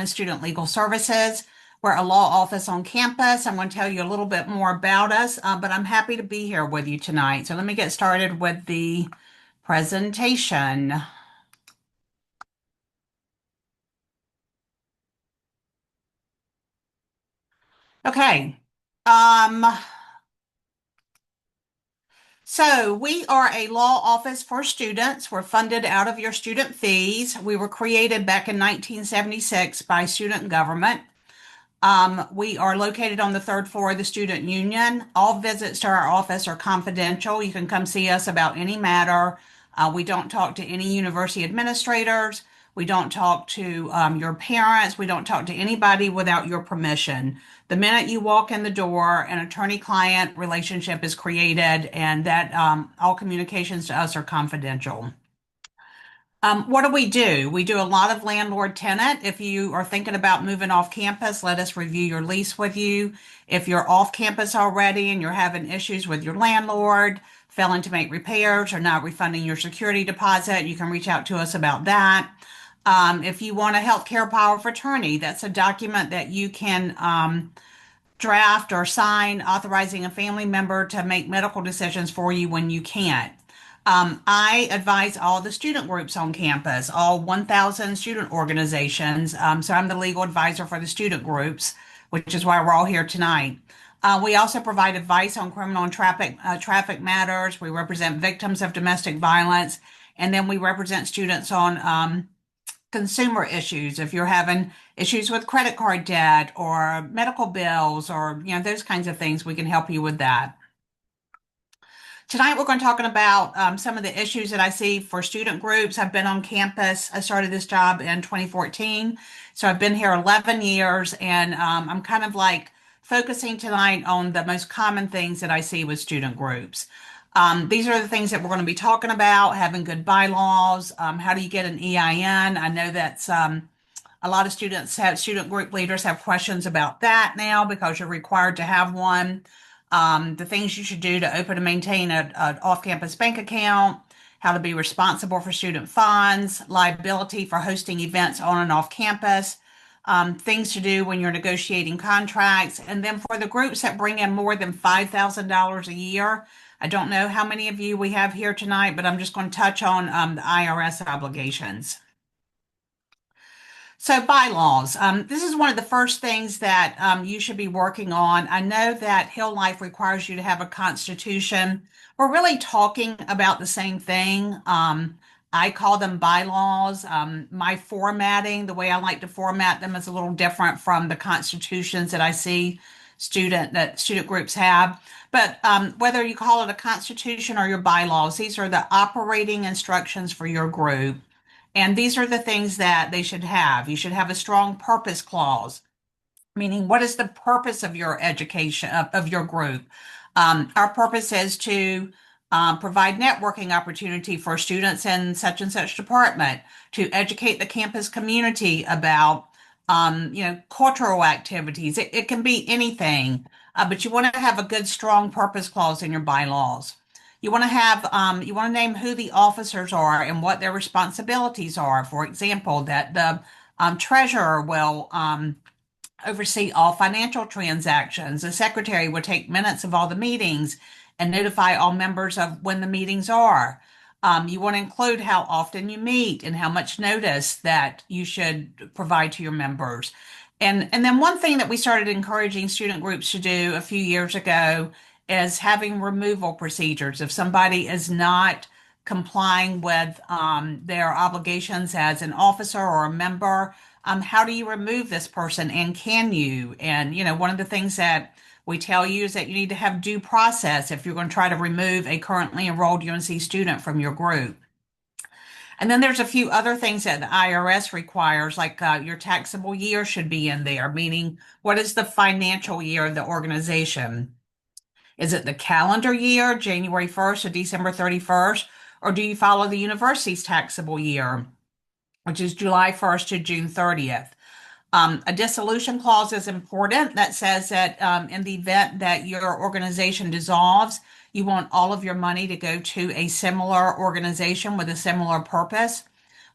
Student Legal Services. We're a law office on campus. I'm going to tell you a little bit more about us, but I'm happy to be here with you tonight. So let me get started with the presentation. Okay. Um, so we are a law office for students. We're funded out of your student fees. We were created back in 1976 by student government. We are located on the third floor of the Student Union. All visits to our office are confidential. You can come see us about any matter. We don't talk to any university administrators. We don't talk to your parents. We don't talk to anybody without your permission. The minute you walk in the door, an attorney-client relationship is created, and that all communications to us are confidential. What do? We do a lot of landlord tenant. If you are thinking about moving off campus, let us review your lease with you. If you're off campus already and you're having issues with your landlord, failing to make repairs or not refunding your security deposit, you can reach out to us about that. If you want a healthcare power of attorney, that's a document that you can draft or sign authorizing a family member to make medical decisions for you when you can't. I advise all the student groups on campus, all 1,000 student organizations. So I'm the legal advisor for the student groups, which is why we're all here tonight. We also provide advice on criminal and traffic matters. We represent victims of domestic violence, and then we represent students on consumer issues. If you're having issues with credit card debt or medical bills or those kinds of things, we can help you with that. Tonight, we're going to talk about some of the issues that I see for student groups. I've been on campus. I started this job in 2014. So I've been here 11 years, and I'm kind of like focusing tonight on the most common things that I see with student groups. These are the things that we're going to be talking about, having good bylaws. How do you get an EIN? I know that's a lot of student group leaders have questions about that now because you're required to have one. The things you should do to open and maintain an off-campus bank account, how to be responsible for student funds, liability for hosting events on and off campus, things to do when you're negotiating contracts, and then for the groups that bring in more than $5,000 a year. I don't know how many of you we have here tonight, but I'm just going to touch on the IRS obligations. So bylaws. This is one of the first things that you should be working on. I know that Hill Life requires you to have a constitution. We're really talking about the same thing. I call them bylaws. My formatting, the way I like to format them is a little different from the constitutions that I see student groups have. But whether you call it a constitution or your bylaws, these are the operating instructions for your group. And these are the things that they should have. You should have a strong purpose clause, meaning what is the purpose of your education, of your group? Our purpose is to provide networking opportunity for students in such and such department, to educate the campus community about, cultural activities. It can be anything, but you want to have a good, strong purpose clause in your bylaws. You want to name who the officers are and what their responsibilities are. For example, that the treasurer will oversee all financial transactions. The secretary will take minutes of all the meetings and notify all members of when the meetings are. You want to include how often you meet and how much notice that you should provide to your members. And then one thing that we started encouraging student groups to do a few years ago is having removal procedures. If somebody is not complying with their obligations as an officer or a member, how do you remove this person and can you? And, one of the things that we tell you is that you need to have due process if you're going to try to remove a currently enrolled UNC student from your group. And then there's a few other things that the IRS requires, like your taxable year should be in there, meaning what is the financial year of the organization? Is it the calendar year, January 1st to December 31st, or do you follow the university's taxable year, which is July 1st to June 30th? A dissolution clause is important that says that in the event that your organization dissolves, you want all of your money to go to a similar organization with a similar purpose.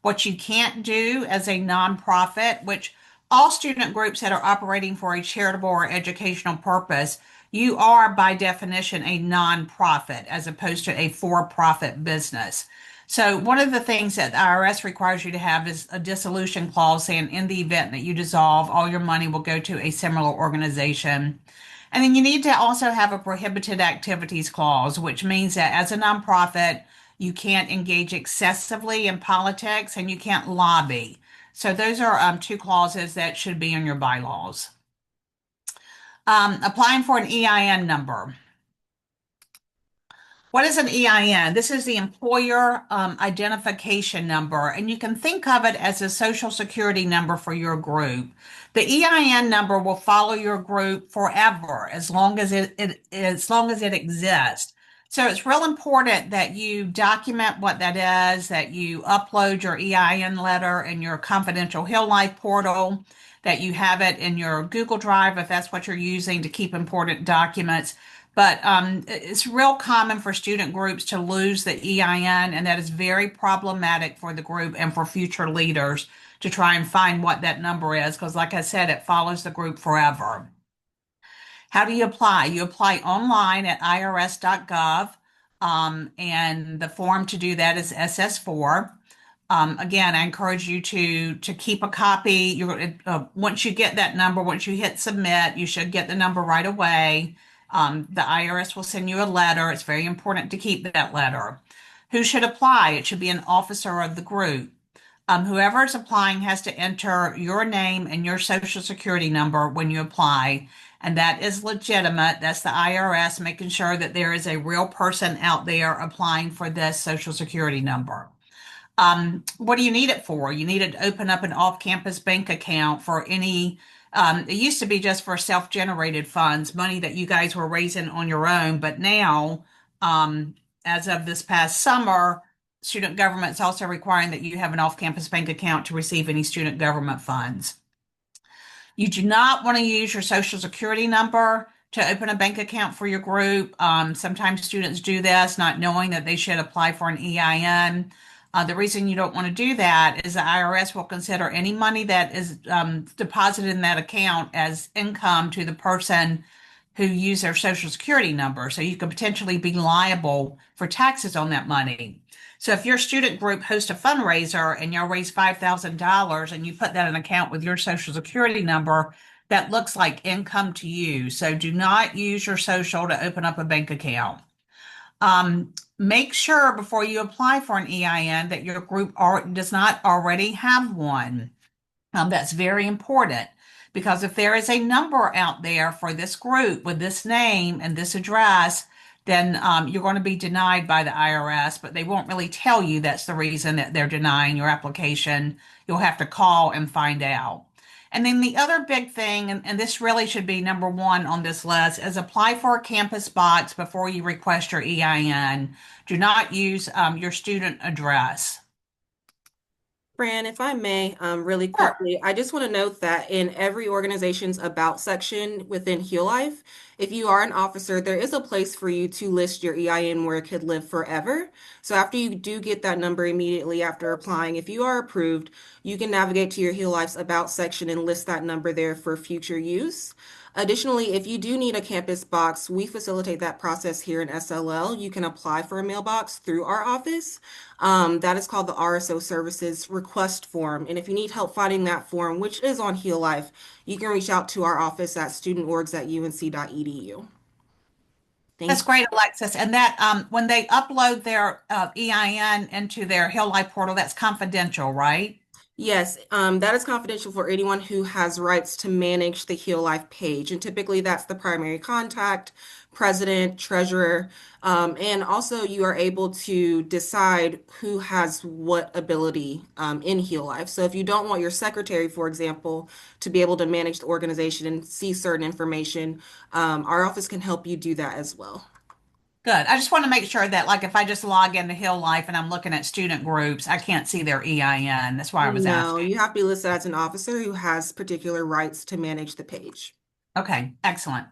What you can't do as a nonprofit, which all student groups that are operating for a charitable or educational purpose, you are by definition a nonprofit as opposed to a for-profit business. So one of the things that the IRS requires you to have is a dissolution clause saying in the event that you dissolve, all your money will go to a similar organization. And then you need to also have a prohibited activities clause, which means that as a nonprofit, you can't engage excessively in politics and you can't lobby. So those are two clauses that should be in your bylaws. Applying for an EIN number. What is an EIN? This is the employer identification number, and you can think of it as a social security number for your group. The EIN number will follow your group forever as long as it exists. So it's real important that you document what that is, that you upload your EIN letter in your confidential Hill Life portal, that you have it in your Google Drive if that's what you're using to keep important documents. But it's real common for student groups to lose the EIN, and that is very problematic for the group and for future leaders to try and find what that number is, because, like I said, it follows the group forever. How do you apply? You apply online at irs.gov, and the form to do that is SS4. Again, I encourage you to keep a copy. Once you get that number, once you hit submit, you should get the number right away. The IRS will send you a letter. It's very important to keep that letter. Who should apply? It should be an officer of the group. Whoever is applying has to enter your name and your social security number when you apply, and that is legitimate. That's the IRS making sure that there is a real person out there applying for this social security number. What do you need it for? You need it to open up an off-campus bank account for any, it used to be just for self-generated funds, money that you guys were raising on your own, but now, as of this past summer, student government is also requiring that you have an off-campus bank account to receive any student government funds. You do not want to use your social security number to open a bank account for your group. Sometimes students do this not knowing that they should apply for an EIN. The reason you don't want to do that is the IRS will consider any money that is deposited in that account as income to the person who used their social security number. So you could potentially be liable for taxes on that money. So if your student group hosts a fundraiser and you'll raise $5,000 and you put that in an account with your social security number, that looks like income to you. So do not use your social to open up a bank account. Make sure before you apply for an EIN that your group does not already have one. That's very important because if there is a number out there for this group with this name and this address, then you're going to be denied by the IRS, but they won't really tell you that's the reason that they're denying your application. You'll have to call and find out. And then the other big thing, and this really should be number one on this list, is apply for a campus box before you request your EIN. Do not use your student address. Fran, if I may, really Sure. quickly, I just want to note that in every organization's About section within Heal Life, if you are an officer, there is a place for you to list your EIN where it could live forever. So after you do get that number immediately after applying, if you are approved, you can navigate to your Heal Life's About section and list that number there for future use. Additionally, if you do need a campus box, we facilitate that process here in SLL. You can apply for a mailbox through our office. That is called the RSO Services Request Form. And if you need help finding that form, which is on Heal Life, you can reach out to our office at studentorgs@unc.edu. That's Thank you. great, Alexis. And that when they upload their EIN into their Hill Life portal, that's confidential, right? Yes, that is confidential for anyone who has rights to manage the Heal Life page. And typically that's the primary contact, president, treasurer, and also you are able to decide who has what ability in Heal Life. So if you don't want your secretary, for example, to be able to manage the organization and see certain information, our office can help you do that as well. Good. I just want to make sure that, like, if I just log into Hill Life and I'm looking at student groups, I can't see their EIN. That's why I was No, asking. you have to be listed as an officer who has particular rights to manage the page. Okay, excellent.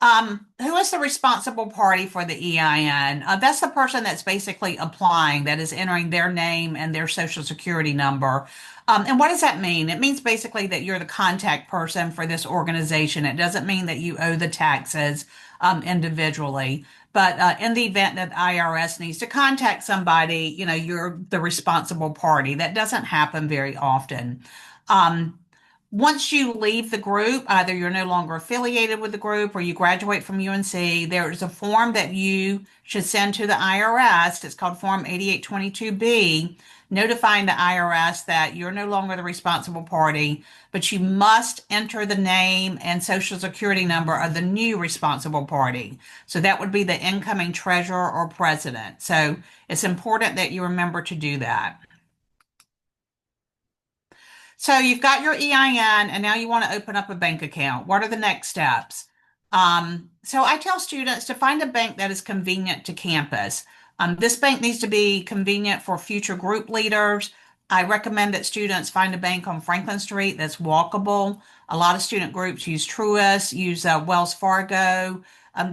Who is the responsible party for the EIN? That's the person that's basically applying, that is entering their name and their social security number. And what does that mean? It means basically that you're the contact person for this organization. It doesn't mean that you owe the taxes individually. But in the event that the IRS needs to contact somebody, you're the responsible party. That doesn't happen very often. Um, Once you leave the group, either you're no longer affiliated with the group or you graduate from UNC, there is a form that you should send to the IRS. It's called Form 8822B, notifying the IRS that you're no longer the responsible party, but you must enter the name and social security number of the new responsible party. So that would be the incoming treasurer or president. So it's important that you remember to do that. So you've got your EIN and now you want to open up a bank account. What are the next steps? So I tell students to find a bank that is convenient to campus. This bank needs to be convenient for future group leaders. I recommend that students find a bank on Franklin Street that's walkable. A lot of student groups use Truist, use Wells Fargo.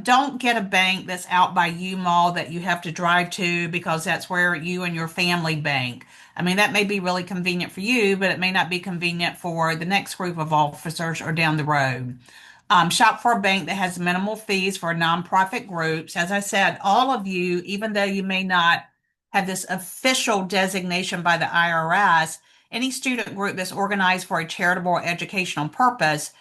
Don't get a bank that's out by U Mall that you have to drive to because that's where you and your family bank. I mean, that may be really convenient for you, but it may not be convenient for the next group of officers or down the road. Shop for a bank that has minimal fees for nonprofit groups. As I said, all of you, even though you may not have this official designation by the IRS, any student group that's organized for a charitable or educational purpose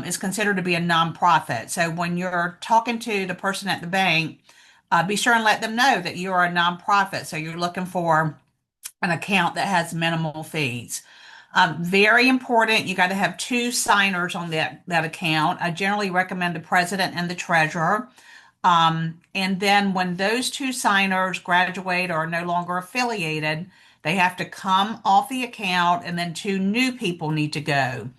is considered to be a nonprofit. So when you're talking to the person at the bank, be sure and let them know that you are a nonprofit. So you're looking for an account that has minimal fees. Very important, you got to have two signers on that account. I generally recommend the president and the treasurer. And then when those two signers graduate or are no longer affiliated, they have to come off the account and then two new people need to go.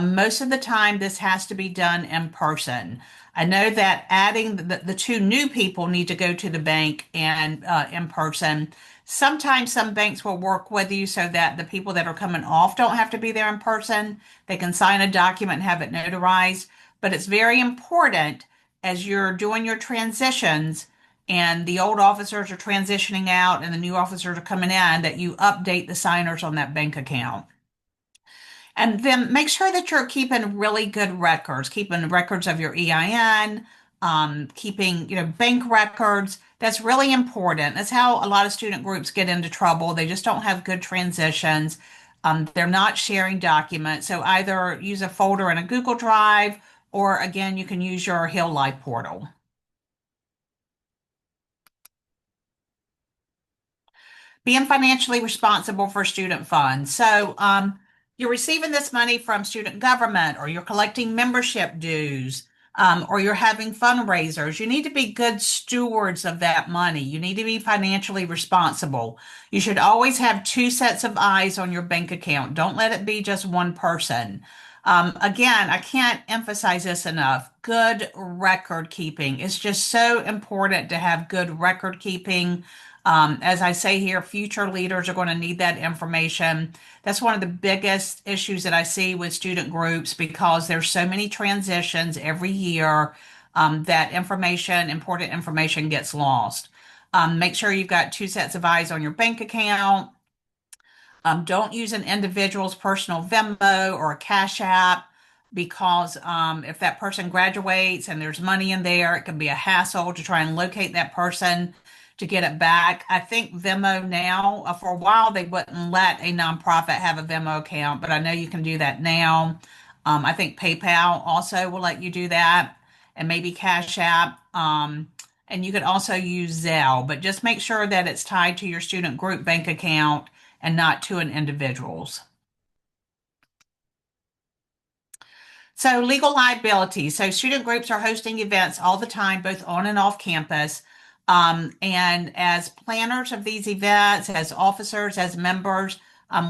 Most of the time, this has to be done in person. I know that adding the two new people need to go to the bank and in person. Sometimes some banks will work with you so that the people that are coming off don't have to be there in person. They can sign a document and have it notarized. But it's very important as you're doing your transitions and the old officers are transitioning out and the new officers are coming in that you update the signers on that bank account. And then make sure that you're keeping really good records, keeping records of your EIN, keeping, bank records. That's really important. That's how a lot of student groups get into trouble. They just don't have good transitions. They're not sharing documents. So either use a folder in a Google Drive, or again, you can use your Hill Life portal. Being financially responsible for student funds. So, you're receiving this money from student government, or you're collecting membership dues, or you're having fundraisers. You need to be good stewards of that money. You need to be financially responsible. You should always have two sets of eyes on your bank account. Don't let it be just one person. Again, I can't emphasize this enough. Good record keeping. It's just so important to have good record keeping. As I say here, future leaders are going to need that information. That's one of the biggest issues that I see with student groups because there's so many transitions every year that important information gets lost. Make sure you've got two sets of eyes on your bank account. Don't use an individual's personal Venmo or a Cash App because if that person graduates and there's money in there, it can be a hassle to try and locate that person to get it back. I think Venmo now, for a while, they wouldn't let a nonprofit have a Venmo account, but I know you can do that now. I think PayPal also will let you do that, and maybe Cash App. And you could also use Zelle, but just make sure that it's tied to your student group bank account and not to an individual's. So legal liability. So student groups are hosting events all the time, both on and off campus. And as planners of these events, as officers, as members,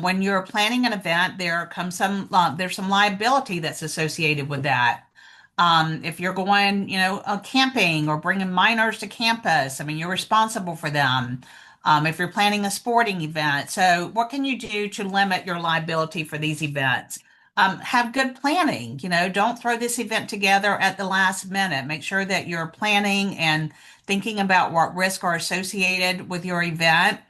when you're planning an event, there's some liability that's associated with that. If you're going, camping or bringing minors to campus, I mean, you're responsible for them. If you're planning a sporting event, so what can you do to limit your liability for these events? Have good planning. Don't throw this event together at the last minute. Make sure that you're planning and thinking about what risks are associated with your event.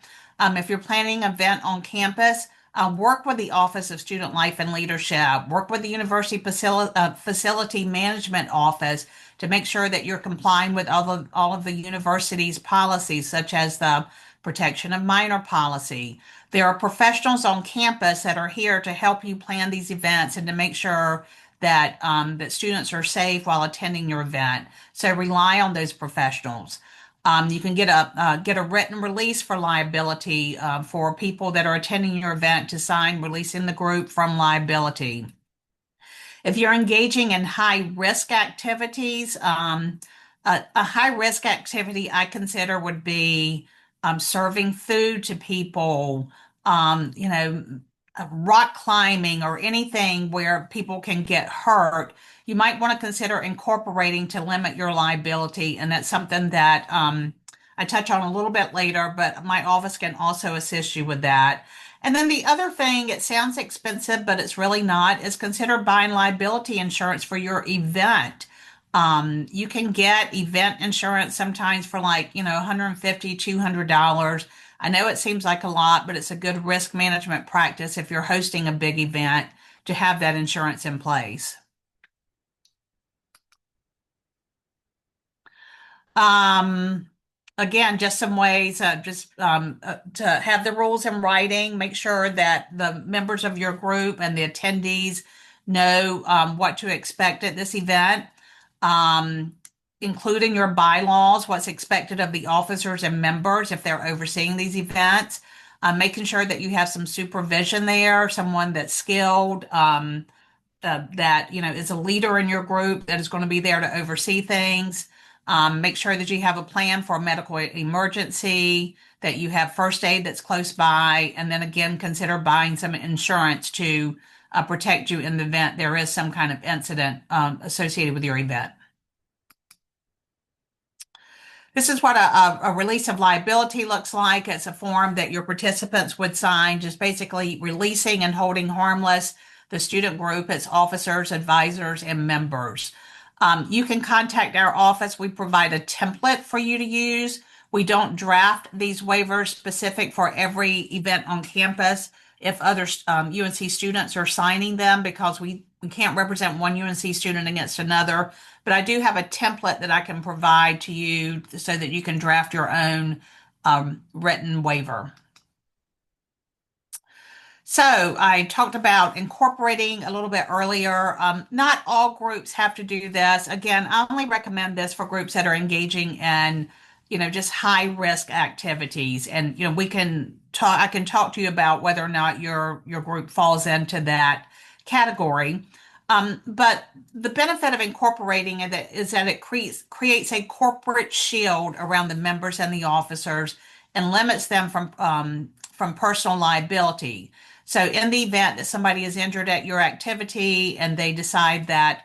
If you're planning an event on campus, work with the Office of Student Life and Leadership, work with the University Facility Management Office to make sure that you're complying with all of the university's policies, such as the protection of minor policy. There are professionals on campus that are here to help you plan these events and to make sure that students are safe while attending your event. So rely on those professionals. You can get a written release for liability for people that are attending your event to sign releasing the group from liability. If you're engaging in high risk activities, a high risk activity I consider would be serving food to people, rock climbing or anything where people can get hurt. You might want to consider incorporating to limit your liability. And that's something that I touch on a little bit later, but my office can also assist you with that. And then the other thing, it sounds expensive, but it's really not, is consider buying liability insurance for your event. You can get event insurance sometimes for like, $150, $200. I know it seems like a lot, but it's a good risk management practice if you're hosting a big event to have that insurance in place. Um, Again, just some ways, to have the rules in writing, make sure that the members of your group and the attendees know what to expect at this event, um, including your bylaws, what's expected of the officers and members if they're overseeing these events, making sure that you have some supervision there, someone that's skilled. That is a leader in your group that is going to be there to oversee things. Make sure that you have a plan for a medical emergency, that you have first aid that's close by, and then again consider buying some insurance to protect you in the event there is some kind of incident associated with your event. This is what a release of liability looks like. It's a form that your participants would sign, just basically releasing and holding harmless the student group, its officers, advisors, and members. You can contact our office. We provide a template for you to use. We don't draft these waivers specific for every event on campus if other UNC students are signing them because we can't represent one UNC student against another. But I do have a template that I can provide to you so that you can draft your own written waiver. So I talked about incorporating a little bit earlier. Not all groups have to do this. Again, I only recommend this for groups that are engaging in, just high risk activities. And, we can talk, I can talk to you about whether or not your group falls into that category. But the benefit of incorporating it is that it creates a corporate shield around the members and the officers and limits them from personal liability. So in the event that somebody is injured at your activity and they decide that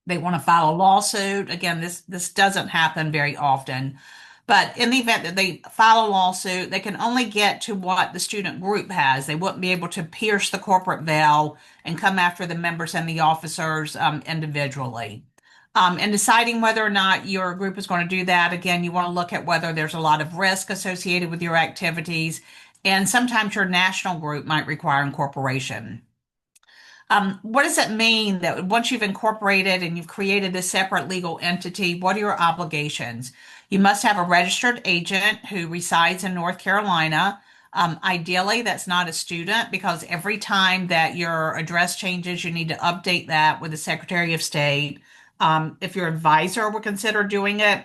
they want to file a lawsuit, again, this doesn't happen very often. But in the event that they file a lawsuit, they can only get to what the student group has. They wouldn't be able to pierce the corporate veil and come after the members and the officers individually. And deciding whether or not your group is going to do that, again, you want to look at whether there's a lot of risk associated with your activities. And sometimes your national group might require incorporation. What does it mean that once you've incorporated and you've created a separate legal entity, what are your obligations? You must have a registered agent who resides in North Carolina. Ideally, that's not a student because every time that your address changes, you need to update that with the Secretary of State. If your advisor would consider doing it,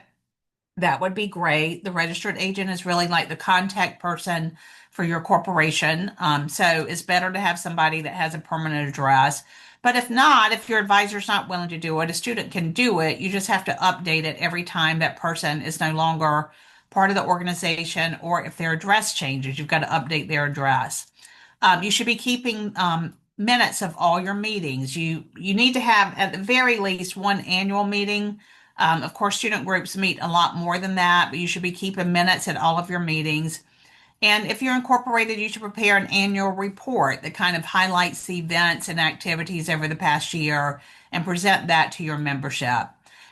that would be great. The registered agent is really like the contact person for your corporation. So it's better to have somebody that has a permanent address. But if not, if your advisor's not willing to do it, a student can do it. You just have to update it every time that person is no longer part of the organization, or if their address changes, you've got to update their address. You should be keeping minutes of all your meetings. You need to have at the very least one annual meeting. Of course, student groups meet a lot more than that, but you should be keeping minutes at all of your meetings. And if you're incorporated, you should prepare an annual report that kind of highlights the events and activities over the past year and present that to your membership.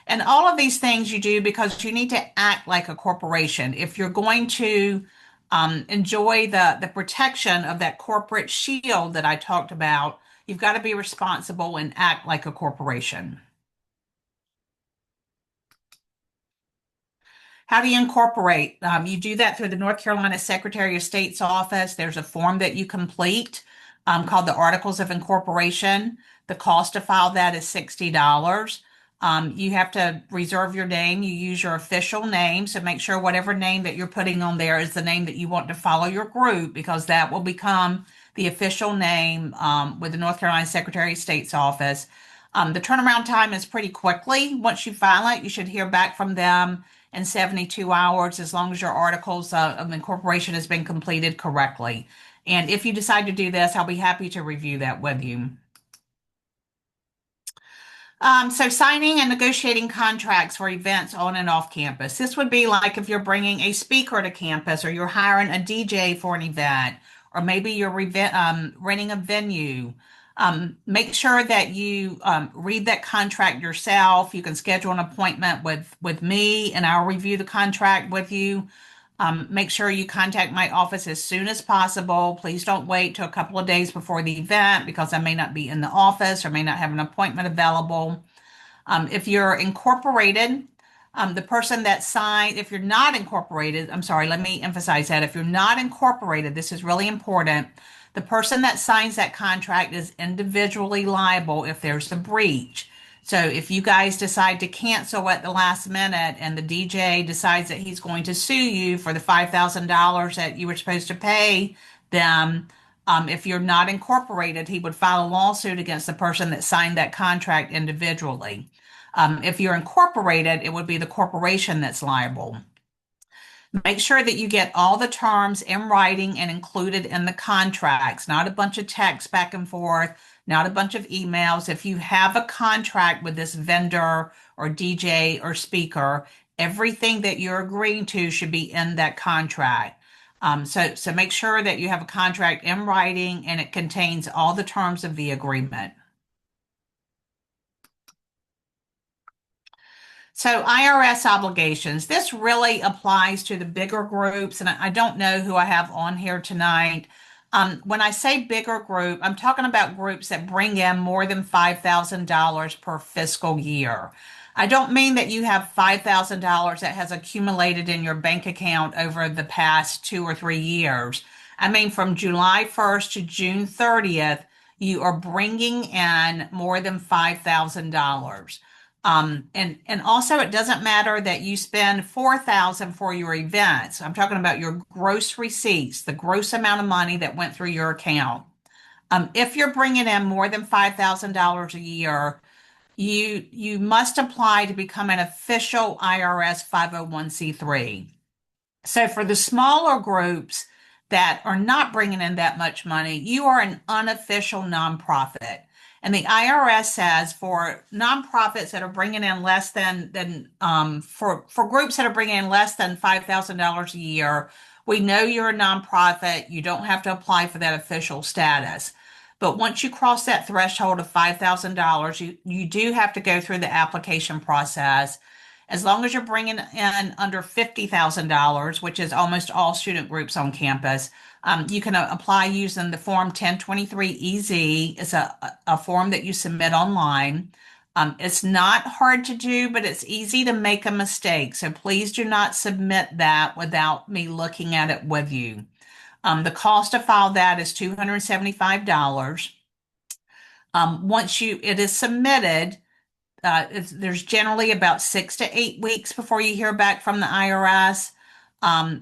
And all of these things you do because you need to act like a corporation. If you're going to enjoy the protection of that corporate shield that I talked about, you've got to be responsible and act like a corporation. How do you incorporate? You do that through the North Carolina Secretary of State's office. There's a form that you complete called the Articles of Incorporation. The cost to file that is $60. You have to reserve your name. You use your official name. So make sure whatever name that you're putting on there is the name that you want to follow your group because that will become the official name with the North Carolina Secretary of State's office. The turnaround time is pretty quickly. Once you file it, you should hear back from them in 72 hours as long as your articles of incorporation has been completed correctly. And if you decide to do this, I'll be happy to review that with you. So signing and negotiating contracts for events on and off campus. This would be like if you're bringing a speaker to campus or you're hiring a DJ for an event, or maybe you're renting a venue. Make sure that you read that contract yourself. You can schedule an appointment with me and I'll review the contract with you. Make sure you contact my office as soon as possible. Please don't wait till a couple of days before the event because I may not be in the office or may not have an appointment available. If you're incorporated, the person that signed, if you're not incorporated, I'm sorry, let me emphasize that. If you're not incorporated, this is really important. The person that signs that contract is individually liable if there's a breach. So if you guys decide to cancel at the last minute and the DJ decides that he's going to sue you for the $5,000 that you were supposed to pay them, if you're not incorporated, he would file a lawsuit against the person that signed that contract individually. If you're incorporated, it would be the corporation that's liable. Make sure that you get all the terms in writing and included in the contracts, not a bunch of text back and forth, not a bunch of emails. If you have a contract with this vendor or DJ or speaker, everything that you're agreeing to should be in that contract. So make sure that you have a contract in writing and it contains all the terms of the agreement. So IRS obligations, this really applies to the bigger groups, and I don't know who I have on here tonight. When I say bigger group, I'm talking about groups that bring in more than $5,000 per fiscal year. I don't mean that you have $5,000 that has accumulated in your bank account over the past 2 or 3 years. I mean, from July 1st to June 30th, you are bringing in more than $5,000. And also it doesn't matter that you spend 4,000 for your events. I'm talking about your gross receipts, the gross amount of money that went through your account. If you're bringing in more than $5,000 a year, you must apply to become an official IRS 501c3. So for the smaller groups that are not bringing in that much money, you are an unofficial nonprofit. And the IRS says for nonprofits that are bringing in less for groups that are bringing in less than $5,000 a year, we know you're a nonprofit. You don't have to apply for that official status. But once you cross that threshold of $5,000, you do have to go through the application process. As long as you're bringing in under $50,000, which is almost all student groups on campus, you can apply using the Form 1023-EZ. It's a form that you submit online. It's not hard to do, but it's easy to make a mistake. So please do not submit that without me looking at it with you. The cost to file that is $275. Once it is submitted, there's generally about 6 to 8 weeks before you hear back from the IRS.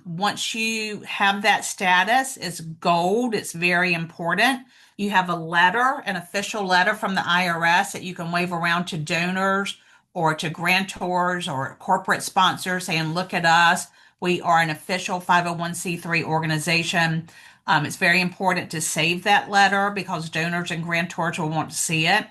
Once you have that status, it's gold. It's very important. You have a letter, an official letter from the IRS that you can wave around to donors or to grantors or corporate sponsors saying, look at us. We are an official 501c3 organization. It's very important to save that letter because donors and grantors will want to see it.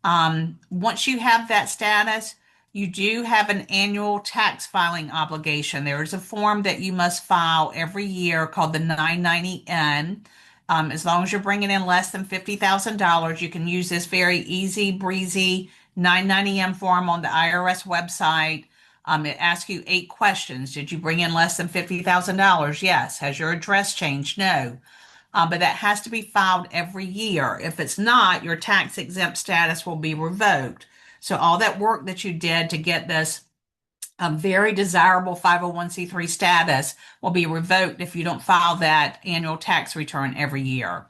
Once you have that status, you do have an annual tax filing obligation. There is a form that you must file every year called the 990N. As long as you're bringing in less than $50,000, you can use this very easy breezy 990M form on the IRS website. It asks you 8 questions. Did you bring in less than $50,000? Yes. Has your address changed? No. But that has to be filed every year. If it's not, your tax exempt status will be revoked. So all that work that you did to get this very desirable 501(c)(3) status will be revoked if you don't file that annual tax return every year.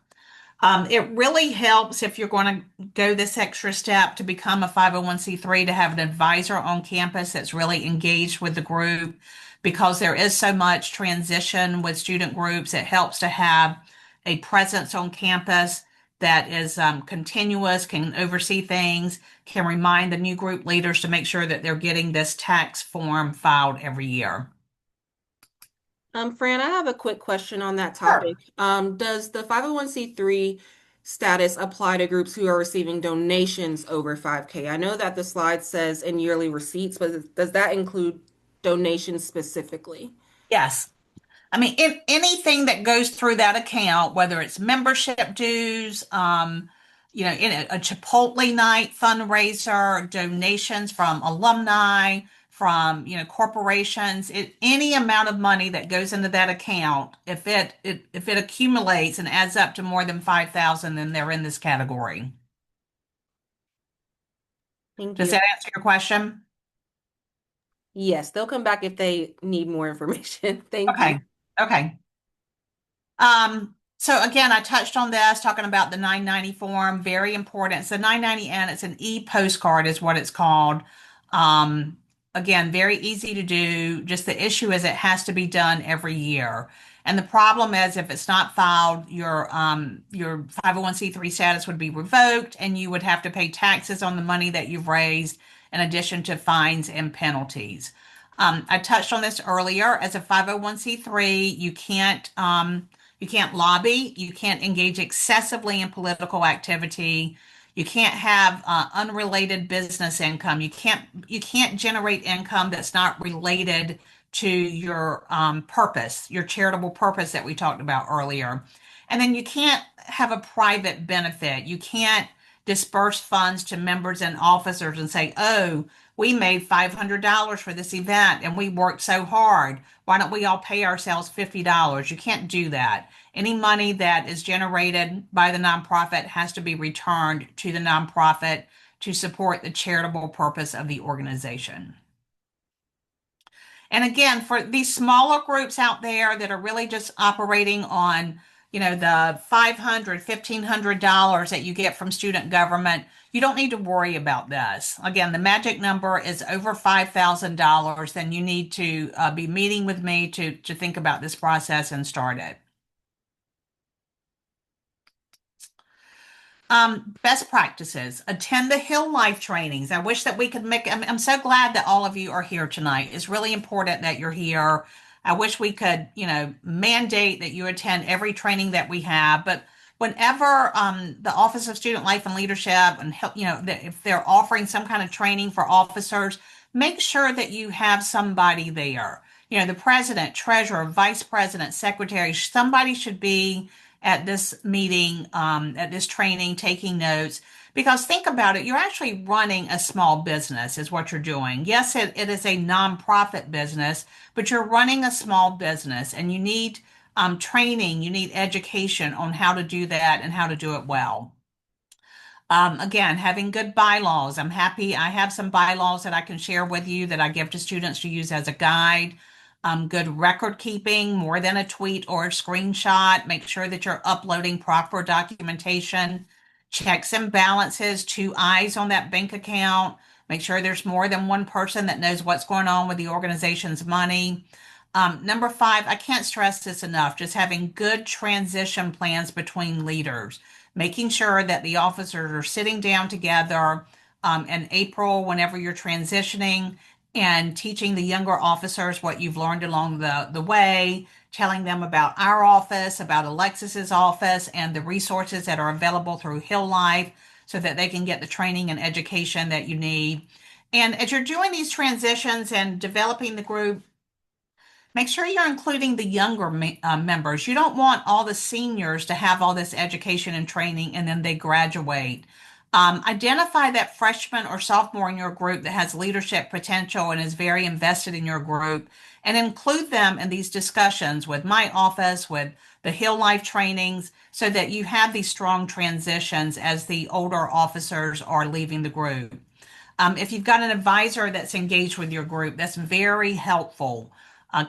It really helps if you're going to go this extra step to become a 501(c)(3) to have an advisor on campus that's really engaged with the group because there is so much transition with student groups. It helps to have a presence on campus that is continuous, can oversee things, can remind the new group leaders to make sure that they're getting this tax form filed every year. Fran, I have a quick question on that Sure. topic. Does the 501(c)(3) status apply to groups who are receiving donations over 5K? I know that the slide says in yearly receipts, but does that include donations specifically? Yes. I mean, anything that goes through that account, whether it's membership dues, in a Chipotle night fundraiser, donations from alumni, from, corporations, any amount of money that goes into that account, if it accumulates and adds up to more than 5,000, then they're in this category. Thank Does you. that answer your question? Yes, they'll come back if they need more information. Thank you. Okay. Okay. So again, I touched on this, talking about the 990 form, very important. It's the 990N, it's an e-postcard is what it's called. Um, Again, very easy to do. Just the issue is it has to be done every year. And the problem is if it's not filed, your 501(c)(3) status would be revoked and you would have to pay taxes on the money that you've raised in addition to fines and penalties. I touched on this earlier. As a 501(c)(3), you can't lobby. You can't engage excessively in political activity. You can't have unrelated business income. You can't generate income that's not related to your purpose, your charitable purpose that we talked about earlier. And then you can't have a private benefit. You can't disperse funds to members and officers and say, "Oh, we made $500 for this event and we worked so hard. Why don't we all pay ourselves $50?" You can't do that. Any money that is generated by the nonprofit has to be returned to the nonprofit to support the charitable purpose of the organization. And again, for these smaller groups out there that are really just operating on, the $500, $1,500 that you get from student government, you don't need to worry about this. Again, the magic number is over $5,000. Then you need to be meeting with me to think about this process and start it. Best practices. Attend the Hill Life trainings. I wish that we could I'm so glad that all of you are here tonight. It's really important that you're here. I wish we could, mandate that you attend every training that we have. But whenever the Office of Student Life and Leadership and help, if they're offering some kind of training for officers, make sure that you have somebody there. The president, treasurer, vice president, secretary, somebody should be at this meeting, at this training, taking notes. Because think about it, you're actually running a small business, is what you're doing. Yes, it is a nonprofit business, but you're running a small business and you need training, you need education on how to do that and how to do it well. Again, having good bylaws. I'm happy I have some bylaws that I can share with you that I give to students to use as a guide. Good record keeping, more than a tweet or a screenshot. Make sure that you're uploading proper documentation. Checks and balances, two eyes on that bank account. Make sure there's more than one person that knows what's going on with the organization's money. Number five, I can't stress this enough, just having good transition plans between leaders, making sure that the officers are sitting down together in April whenever you're transitioning and teaching the younger officers what you've learned along the way, telling them about our office, about Alexis's office, and the resources that are available through Hill Life so that they can get the training and education that you need. And as you're doing these transitions and developing the group, make sure you're including the younger members. You don't want all the seniors to have all this education and training and then they graduate. Identify that freshman or sophomore in your group that has leadership potential and is very invested in your group and include them in these discussions with my office, with the Hill Life trainings, so that you have these strong transitions as the older officers are leaving the group. If you've got an advisor that's engaged with your group, that's very helpful.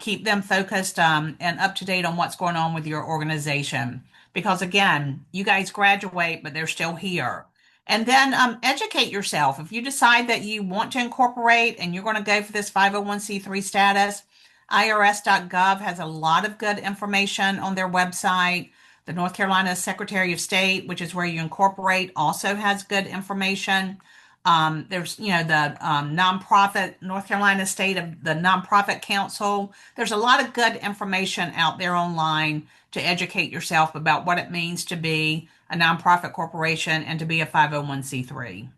Keep them focused and up to date on what's going on with your organization. Because again, you guys graduate, but they're still here. And then educate yourself. If you decide that you want to incorporate and you're going to go for this 501c3 status, IRS.gov has a lot of good information on their website. The North Carolina Secretary of State, which is where you incorporate, also has good information. There's, the nonprofit, North Carolina State of the Nonprofit Council. There's a lot of good information out there online to educate yourself about what it means to be a nonprofit corporation and to be a 501c3.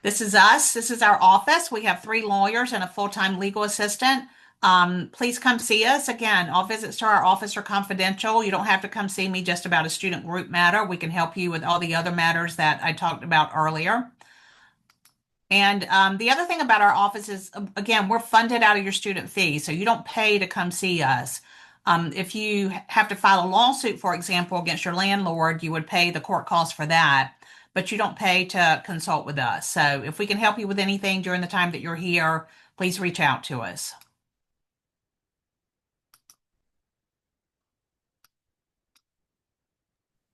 This is us. This is our office. We have three lawyers and a full-time legal assistant. Please come see us. Again, all visits to our office are confidential. You don't have to come see me just about a student group matter. We can help you with all the other matters that I talked about earlier. And the other thing about our office is, again, we're funded out of your student fee, so you don't pay to come see us. If you have to file a lawsuit, for example, against your landlord, you would pay the court costs for that, but you don't pay to consult with us. So if we can help you with anything during the time that you're here, please reach out to us.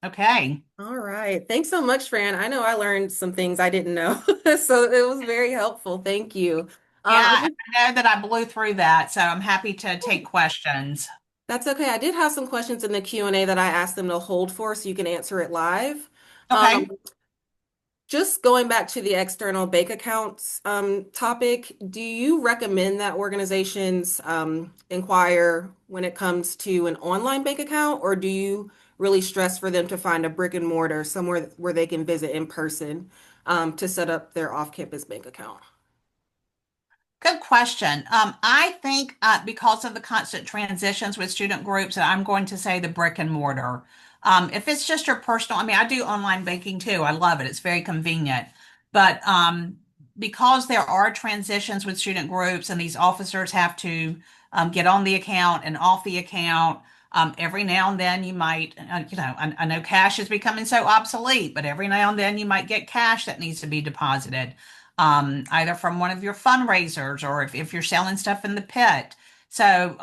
Okay. All right. Thanks so much, Fran. I know I learned some things I didn't know, so it was very helpful. Thank you. I Yeah, did, I know that I blew through that, so I'm happy to take questions. that's okay. I did have some questions in the Q&A that I asked them to hold for so you can answer it live. Um, Okay. just going back to the external bank accounts topic, do you recommend that organizations inquire when it comes to an online bank account, or do you really stress for them to find a brick and mortar somewhere where they can visit in person to set up their off-campus bank account? Good question. I think because of the constant transitions with student groups, that I'm going to say the brick and mortar. If it's just your personal, I mean, I do online banking too. I love it. It's very convenient. But because there are transitions with student groups and these officers have to get on the account and off the account, every now and then you might, I know cash is becoming so obsolete, but every now and then you might get cash that needs to be deposited either from one of your fundraisers or if you're selling stuff in the pit. So,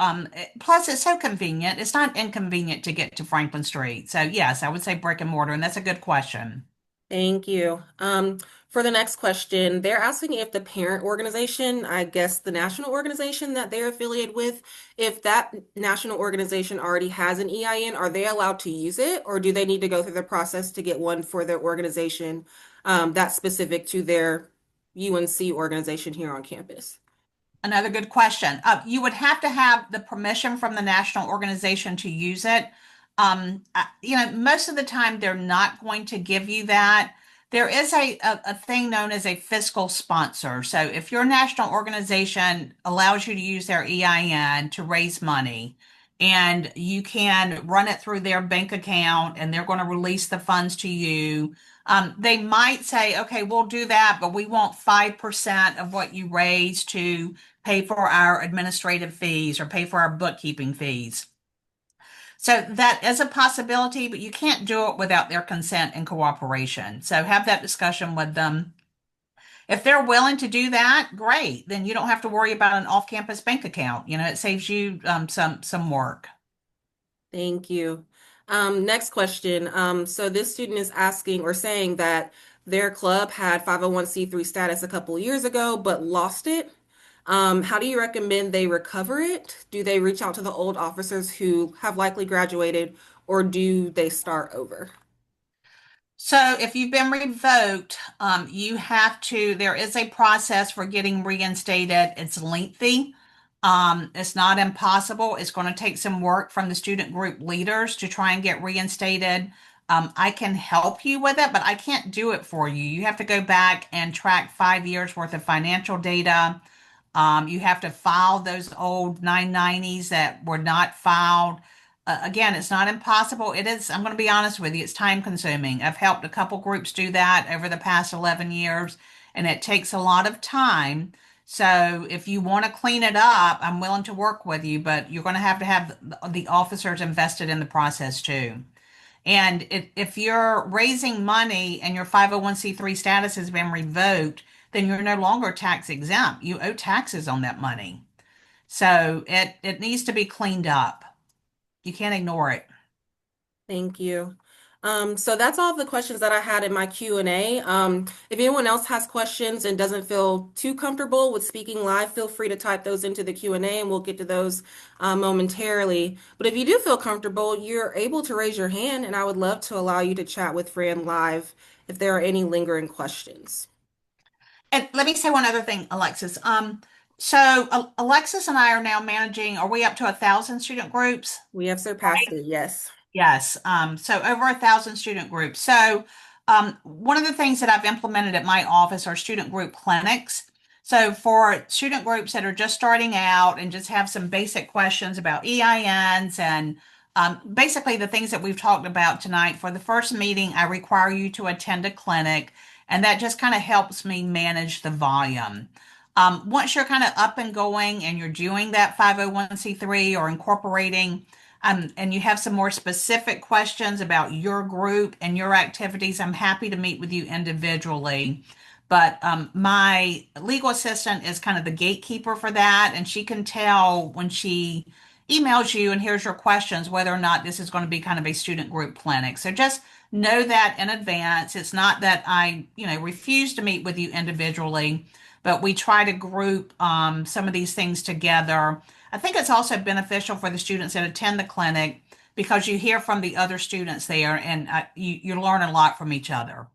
plus it's so convenient. It's not inconvenient to get to Franklin Street. So, yes, I would say brick and mortar, and that's a good question. Thank you. For the next question, they're asking if the parent organization, I guess the national organization that they're affiliated with, if that national organization already has an EIN, are they allowed to use it, or do they need to go through the process to get one for their organization that's specific to their UNC organization here on campus? Another good question. You would have to have the permission from the national organization to use it. Most of the time they're not going to give you that. There is a thing known as a fiscal sponsor. So if your national organization allows you to use their EIN to raise money, and you can run it through their bank account, and they're going to release the funds to you. They might say, okay, we'll do that, but we want 5% of what you raise to pay for our administrative fees or pay for our bookkeeping fees. So that is a possibility, but you can't do it without their consent and cooperation. So have that discussion with them. If they're willing to do that, great. Then you don't have to worry about an off-campus bank account. It saves you some work. Thank you. Next question. So this student is asking or saying that their club had 501c3 status a couple of years ago, but lost it. How do you recommend they recover it? Do they reach out to the old officers who have likely graduated, or do they start over? So if you've been revoked, there is a process for getting reinstated. It's lengthy. It's not impossible. It's going to take some work from the student group leaders to try and get reinstated. I can help you with it, but I can't do it for you. You have to go back and track 5 years worth of financial data. You have to file those old 990s that were not filed. Again, it's not impossible. It is, I'm going to be honest with you, it's time consuming. I've helped a couple groups do that over the past 11 years, and it takes a lot of time. So if you want to clean it up, I'm willing to work with you, but you're going to have the officers invested in the process too. And if you're raising money and your 501(c)(3) status has been revoked, then you're no longer tax exempt. You owe taxes on that money. So it needs to be cleaned up. You can't ignore it. Thank you. So that's all of the questions that I had in my Q&A. If anyone else has questions and doesn't feel too comfortable with speaking live, feel free to type those into the Q&A and we'll get to those momentarily. But if you do feel comfortable, you're able to raise your hand and I would love to allow you to chat with Fran live if there are any lingering questions. And let me say one other thing, Alexis. So Alexis and I are now managing, are we up to 1,000 student groups? We have surpassed it, yes. Yes. So over 1,000 student groups. So one of the things that I've implemented at my office are student group clinics. So for student groups that are just starting out and just have some basic questions about EINs and basically the things that we've talked about tonight, for the first meeting, I require you to attend a clinic, and that just kind of helps me manage the volume. Once you're kind of up and going and you're doing that 501(c)(3) or incorporating and you have some more specific questions about your group and your activities, I'm happy to meet with you individually. But my legal assistant is kind of the gatekeeper for that, and she can tell when she emails you and here's your questions whether or not this is going to be kind of a student group clinic. So just know that in advance. It's not that I refuse to meet with you individually, but we try to group some of these things together. I think it's also beneficial for the students that attend the clinic because you hear from the other students there and you learn a lot from each other.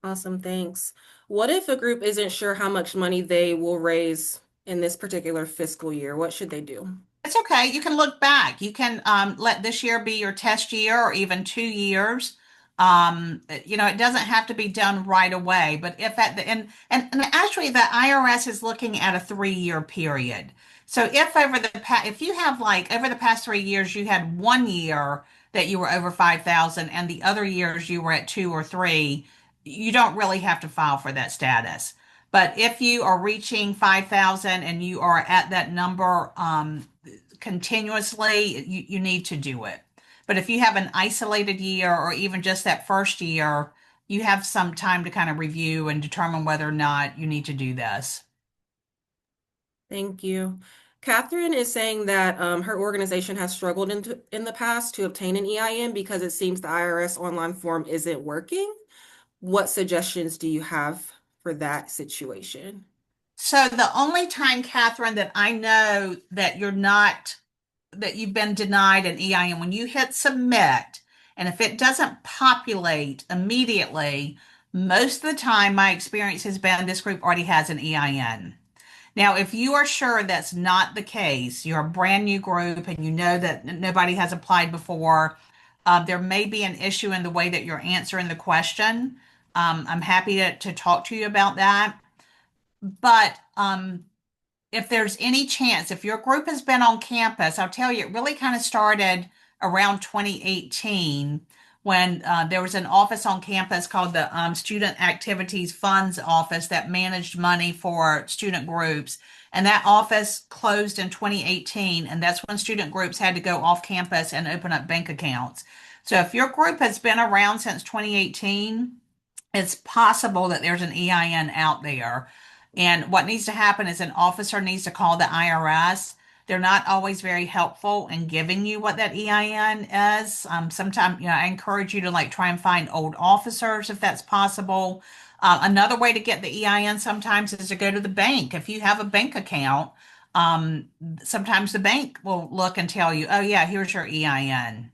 Awesome, thanks. What if a group isn't sure how much money they will raise in this particular fiscal year? What should they do? It's okay. You can look back. You can let this year be your test year or even 2 years. It doesn't have to be done right away, but if at the end, and actually the IRS is looking at a 3-year period. So if you have like over the past 3 years, you had 1 year that you were over 5,000 and the other years you were at 2 or 3, you don't really have to file for that status. But if you are reaching 5,000 and you are at that number, continuously, you need to do it. But if you have an isolated year or even just that first year, you have some time to kind of review and determine whether or not you need to do this. Thank you. Catherine is saying that her organization has struggled in the past to obtain an EIN because it seems the IRS online form isn't working. What suggestions do you have for that situation? So the only time, Catherine, that I know that that you've been denied an EIN, when you hit submit, and if it doesn't populate immediately, most of the time my experience has been this group already has an EIN. Now, if you are sure that's not the case, you're a brand new group and you know that nobody has applied before, there may be an issue in the way that you're answering the question. I'm happy to talk to you about that. But if there's any chance, if your group has been on campus, I'll tell you, it really kind of started around 2018 when there was an office on campus called the Student Activities Funds Office that managed money for student groups. And that office closed in 2018, and that's when student groups had to go off campus and open up bank accounts. So if your group has been around since 2018, it's possible that there's an EIN out there. And what needs to happen is an officer needs to call the IRS. They're not always very helpful in giving you what that EIN is. Sometimes, I encourage you to like try and find old officers if that's possible. Another way to get the EIN sometimes is to go to the bank. If you have a bank account, um, sometimes the bank will look and tell you, oh, yeah, here's your EIN.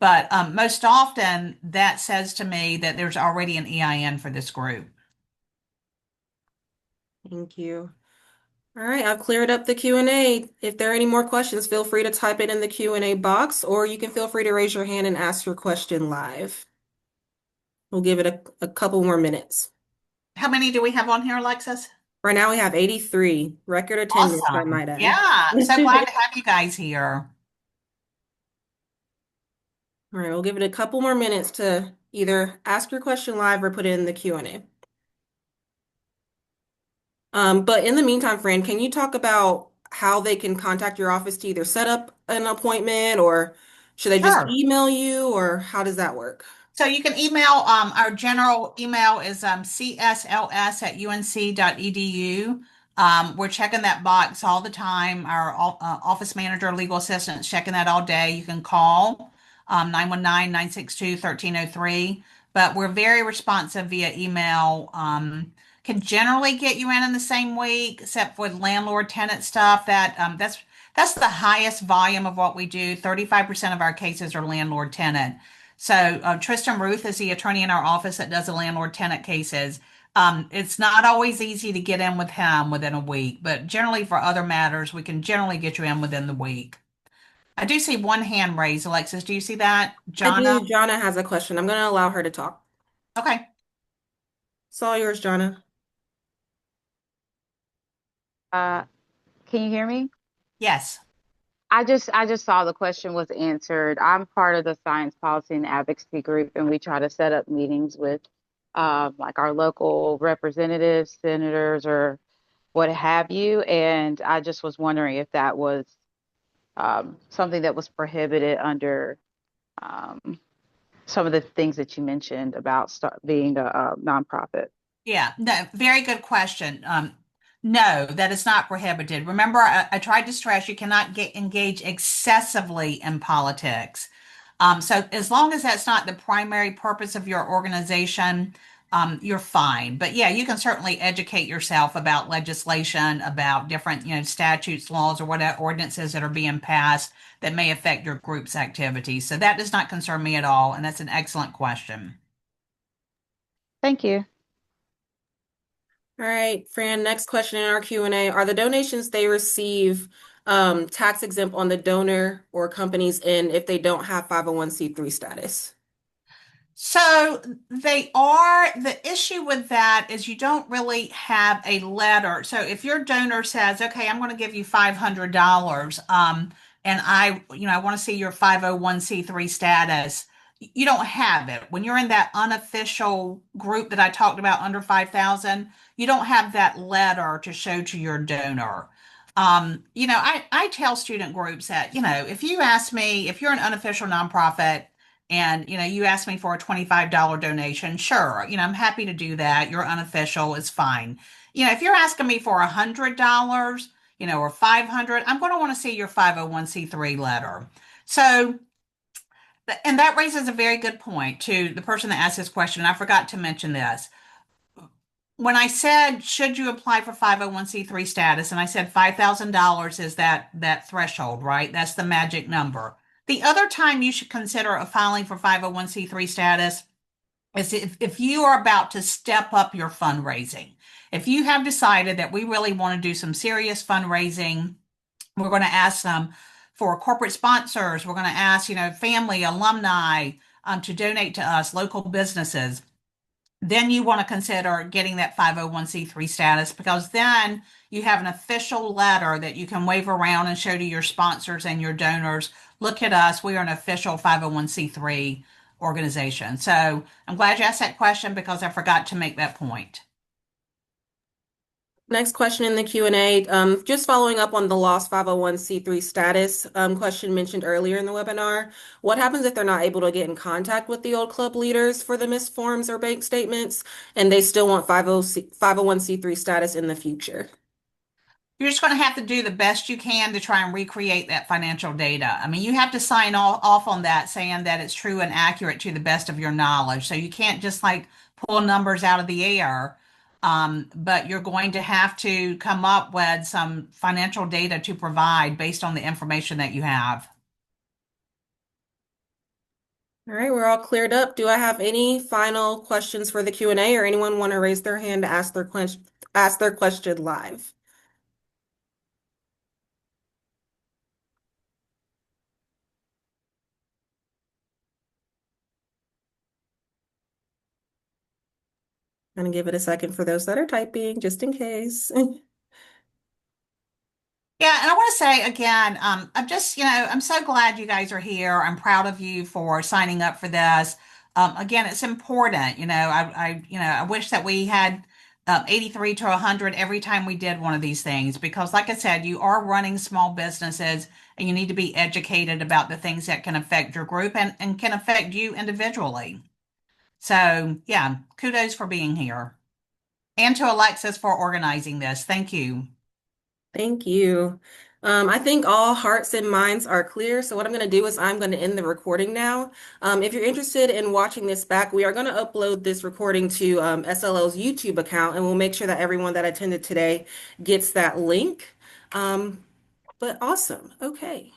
But most often, that says to me that there's already an EIN for this group. Thank you. All right, I've cleared up the Q&A. If there are any more questions, feel free to type it in the Q&A box, or you can feel free to raise your hand and ask your question live. We'll give it a couple more minutes. How many do we have on here, Alexis? Right now we have 83 record attendance, I Awesome. might add. Yeah, so glad to have you guys here. All right, we'll give it a couple more minutes to either ask your question live or put it in the Q&A. But in the meantime, Fran, can you talk about how they can contact your office to either set up an appointment or should they just Sure. email you or how does that work? So you can email, our general email is csls@unc.edu. We're checking that box all the time. Our office manager, legal assistant's checking that all day. You can call 919-962-1303. But we're very responsive via email. Can generally get you in the same week, except with landlord tenant stuff. That's the highest volume of what we do. 35% of our cases are landlord tenant. So Tristan Ruth is the attorney in our office that does the landlord tenant cases. It's not always easy to get in with him within a week, but generally for other matters, we can generally get you in within the week. I do see one hand raised, Alexis. Do you see that? I Jonna? do. Jonna has a question. I'm going to allow her to talk. Okay. It's all yours, Jonna. Uh, can you hear me? Yes. I just saw the question was answered. I'm part of the science policy and advocacy group, and we try to set up meetings with like our local representatives, senators, or what have you. And I just was wondering if that was something that was prohibited under um, some of the things that you mentioned about being a nonprofit. Yeah, no, very good question. No, that is not prohibited. Remember, I tried to stress you cannot get engaged excessively in politics. So as long as that's not the primary purpose of your organization, you're fine. But yeah, you can certainly educate yourself about legislation, about different, statutes, laws, or whatever ordinances that are being passed that may affect your group's activities. So that does not concern me at all, and that's an excellent question. Thank you. All right, Fran, next question in our Q&A. Are the donations they receive tax exempt on the donor or company's end if they don't have 501(c)(3) status? So they are, the issue with that is you don't really have a letter. So if your donor says, okay, I'm going to give you $500, and I want to see your 501(c)(3) status, you don't have it. When you're in that unofficial group that I talked about under 5,000, you don't have that letter to show to your donor. I tell student groups that, if you ask me, if you're an unofficial nonprofit, and you asked me for a $25 donation, sure, I'm happy to do that. You're unofficial, it's fine. If you're asking me for $100, or 500, I'm going to want to see your 501(c)(3) letter. So, and that raises a very good point to the person that asked this question. I forgot to mention this. When I said, should you apply for 501(c)(3) status, and I said $5,000 is that threshold, right? That's the magic number. The other time you should consider filing for 501(c)(3) status is if you are about to step up your fundraising. If you have decided that we really want to do some serious fundraising, we're going to ask them for corporate sponsors. We're going to ask, family, alumni, to donate to us, local businesses. Then you want to consider getting that 501(c)(3) status, because then you have an official letter that you can wave around and show to your sponsors and your donors. Look at us. We are an official 501(c)(3) organization. So I'm glad you asked that question because I forgot to make that point. Next question in the Q&A, just following up on the lost 501(c)(3) status question mentioned earlier in the webinar. What happens if they're not able to get in contact with the old club leaders for the missed forms or bank statements, and they still want 501(c)(3) status in the future? You're just going to have to do the best you can to try and recreate that financial data. I mean, you have to sign off on that saying that it's true and accurate to the best of your knowledge. So you can't just like pull numbers out of the air. But you're going to have to come up with some financial data to provide based on the information that you have. All right, we're all cleared up. Do I have any final questions for the Q&A or anyone want to raise their hand to ask their question live? Gonna give it a second for those that are typing, just in case. Yeah, and I want to say again, I'm just, I'm so glad you guys are here. I'm proud of you for signing up for this. Again, it's important. I wish that we had 83 to 100 every time we did one of these things because, like I said, you are running small businesses and you need to be educated about the things that can affect your group and can affect you individually. So, yeah, kudos for being here and to Alexis for organizing this. Thank you. Thank you. I think all hearts and minds are clear. So what I'm going to do is I'm going to end the recording now. If you're interested in watching this back, we are going to upload this recording to SLO's YouTube account, and we'll make sure that everyone that attended today gets that link. Um, but awesome. Okay.